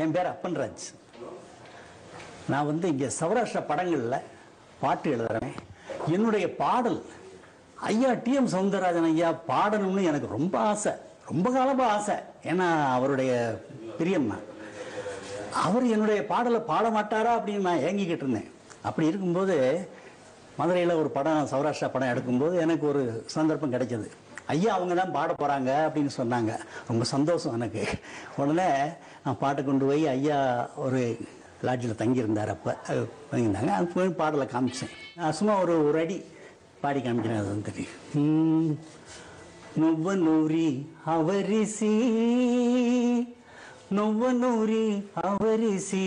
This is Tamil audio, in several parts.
என் பேர் அப்பன்ராஜ். நான் வந்து இங்கே சௌராஷ்டிரா படங்களில் பாட்டு எழுதுறேன். என்னுடைய பாடல் ஐயா டிஎம் சௌந்தரராஜன் ஐயா பாடணும்னு எனக்கு ரொம்ப ஆசை, ரொம்ப காலமாக ஆசை. ஏன்னா அவருடைய பிரியம் நான். அவர் என்னுடைய பாடலை பாட மாட்டாரா அப்படின்னு நான் ஏங்கிக்கிட்டு இருந்தேன். அப்படி இருக்கும்போது மதுரையில் ஒரு படம், சௌராஷ்டிரா படம் எடுக்கும்போது எனக்கு ஒரு சந்தர்ப்பம் கிடைச்சது. ஐயா அவங்க தான் பாட போகிறாங்க அப்படின்னு சொன்னாங்க. ரொம்ப சந்தோஷம் எனக்கு. உடனே நான் பாட்டை கொண்டு போய் ஐயா ஒரு லாட்ஜில் தங்கியிருந்தார். அப்போ தங்கியிருந்தாங்க. அது போய் பாடலை காமிச்சேன். நான் சும்மா ஒரு அடி பாடி காமிக்கிறேன். அது வந்து நொவ்வனூரி அவரிசி, நொவ்வனூரி அவரிசி,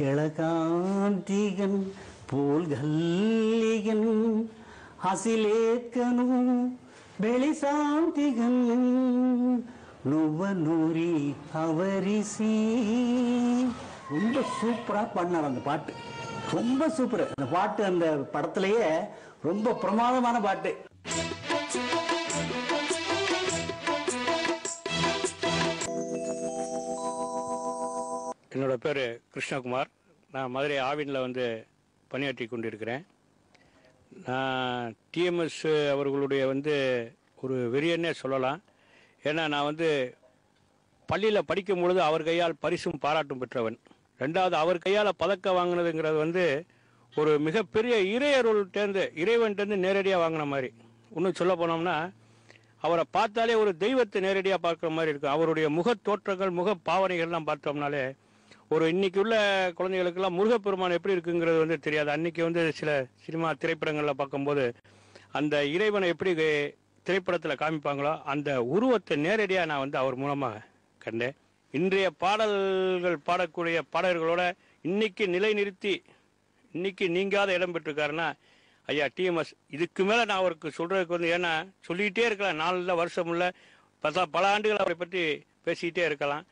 ಕೆಳಕಾಂತಿಗನ್ ಪೋಲ್ಗಲ್ಲಿಗನ್ ಹಸಿಲೇತ್ಕನು ಬೆಳಿಸಾಂತಿಗನ್ நுவனூரி அவரிசி. ரொம்ப சூப்பராக பாடினார் அந்த பாட்டு. ரொம்ப சூப்பர் அந்த பாட்டு. அந்த படத்திலேயே ரொம்ப பிரமாதமான பாட்டு. என்னோட பேர் கிருஷ்ணகுமார். நான் மதுரை ஆவினில் வந்து பணியாற்றி கொண்டிருக்கிறேன். நான் டிஎம்எஸ் அவர்களுடைய வந்து ஒரு வெறியன்னே சொல்லலாம். ஏன்னா நான் வந்து பள்ளியில் படிக்கும் பொழுது அவர் கையால் பரிசும் பாராட்டும் பெற்றவன். ரெண்டாவது அவர் கையால் பதக்கம் வாங்கினதுங்கிறது வந்து ஒரு மிகப்பெரிய இறைவன்கிட்டேருந்து நேரடியாக வாங்கின மாதிரி. இன்னும் சொல்ல போனோம்னா அவரை பார்த்தாலே ஒரு தெய்வத்தை நேரடியாக பார்க்குற மாதிரி இருக்கும். அவருடைய முக தோற்றங்கள், முக பாவனைகள்லாம் பார்த்தோம்னாலே ஒரு இன்னைக்கு உள்ள குழந்தைகளுக்கெல்லாம் முருகப்பெருமான் எப்படி இருக்குங்கிறது வந்து தெரியாது. அன்னைக்கு வந்து சில சினிமா திரைப்படங்களில் பார்க்கும்போது அந்த இறைவனை எப்படி திரைப்படத்தில் காமிப்பாங்களோ அந்த உருவத்தை நேரடியாக நான் வந்து அவர் மூலமாக கண்டேன். இன்றைய பாடல்கள் பாடக்கூடிய பாடல்களோட இன்னைக்கு நிலை நிறுத்தி இன்னைக்கு நீங்காத இடம் பெற்றிருக்காருன்னா ஐயா டிஎம்எஸ். இதுக்கு மேலே நான் அவருக்கு சொல்றதுக்கு வந்து, ஏன்னா சொல்லிக்கிட்டே இருக்கலாம், 4 வருஷம் இல்லை, பல ஆண்டுகள் அவரை பற்றி பேசிக்கிட்டே இருக்கலாம்.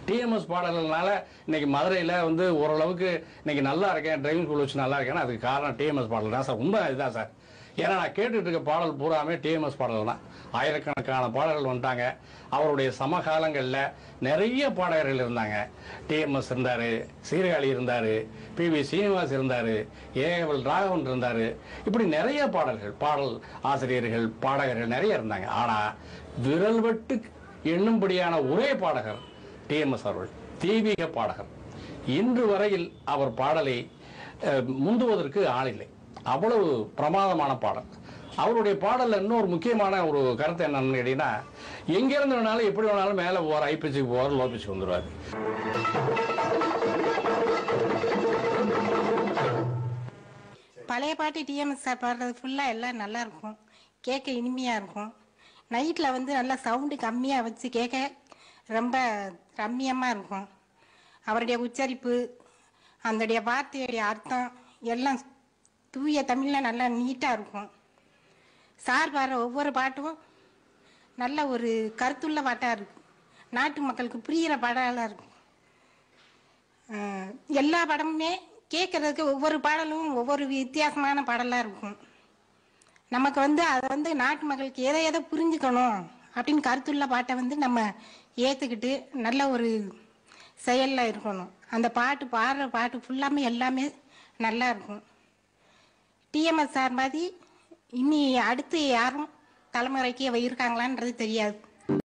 டிஎம்எஸ் பாடல்கள்னால இன்னைக்கு மதுரையில் வந்து ஓரளவுக்கு இன்னைக்கு நல்லா இருக்கேன், டிரைவிங் ஸ்கூல் வச்சு நல்லா இருக்கேன்னா அதுக்கு காரணம் டிஎம்எஸ் பாடல் தான் சார். உண்மை இதுதான் சார். ஏன்னா நான் கேட்டுட்டு இருக்க பாடல் பூராமே டிஎம்எஸ் பாடல் தான். ஆயிரக்கணக்கான பாடல்கள் வந்துட்டாங்க. அவருடைய சமகாலங்களில் நிறைய பாடகர்கள் இருந்தாங்க. டிஎம்எஸ் இருந்தார், சீர்காழி இருந்தார், பிவி சீனிவாஸ் இருந்தார், ஏஎல் ராகவன் இருந்தார். இப்படி நிறைய பாடல் ஆசிரியர்கள், பாடகர்கள் நிறைய இருந்தாங்க. ஆனால் விரல் வெட்டு எண்ணும்படியான ஒரே பாடகர் டிஎம்எஸ் அவர்கள், தெய்வீக பாடகர். இன்று வரையில் அவர் பாடலை முந்துவதற்கு ஆளில்லை. அவ்வளவு பிரமாதமான பாடல். அவருடைய பாடல்ல இன்னொரு முக்கியமான ஒரு கருத்து என்னன்னு கேட்டீங்கன்னா, எங்கிருந்து வேணாலும் எப்படி வேணாலும் மேலே போவார், ஹை பிச்சுக்கு போவார், லோ பிச்சுக்கு வந்துடுவார். பழைய பாட்டு டிஎம்எஸ் சார் பாடுறது ஃபுல்லாக எல்லாம் நல்லா இருக்கும், கேட்க இனிமையாக இருக்கும். நைட்டில் வந்து நல்லா சவுண்டு கம்மியாக வச்சு கேட்க ரொம்ப ரம்மியமாக இருக்கும். அவருடைய உச்சரிப்பு, அதனுடைய வார்த்தையுடைய அர்த்தம் எல்லாம் தூய தமிழில் நல்லா நீட்டாக இருக்கும். சார் பாடுற ஒவ்வொரு பாட்டும் நல்ல ஒரு கருத்துள்ள பாட்டாக இருக்கும். நாட்டு மக்களுக்கு புரிகிற பாடலாக இருக்கும். எல்லா படமுமே கேட்குறதுக்கு ஒவ்வொரு பாடலும் ஒவ்வொரு வித்தியாசமான பாடலாக இருக்கும். நமக்கு வந்து அதை வந்து நாட்டு மக்களுக்கு எதை புரிஞ்சுக்கணும் அப்படின்னு கருத்துள்ள பாட்டை வந்து நம்ம ஏற்றுக்கிட்டு நல்ல ஒரு செயலில் இருக்கணும். அந்த பாட்டு பாடுற பாட்டு ஃபுல்லாமே எல்லாமே நல்லா இருக்கும். டிஎம்எஸ் சார் மாதிரி இனி அடுத்து யாரும் தலைமுறைக்கு இருக்காங்களான்றது தெரியாது.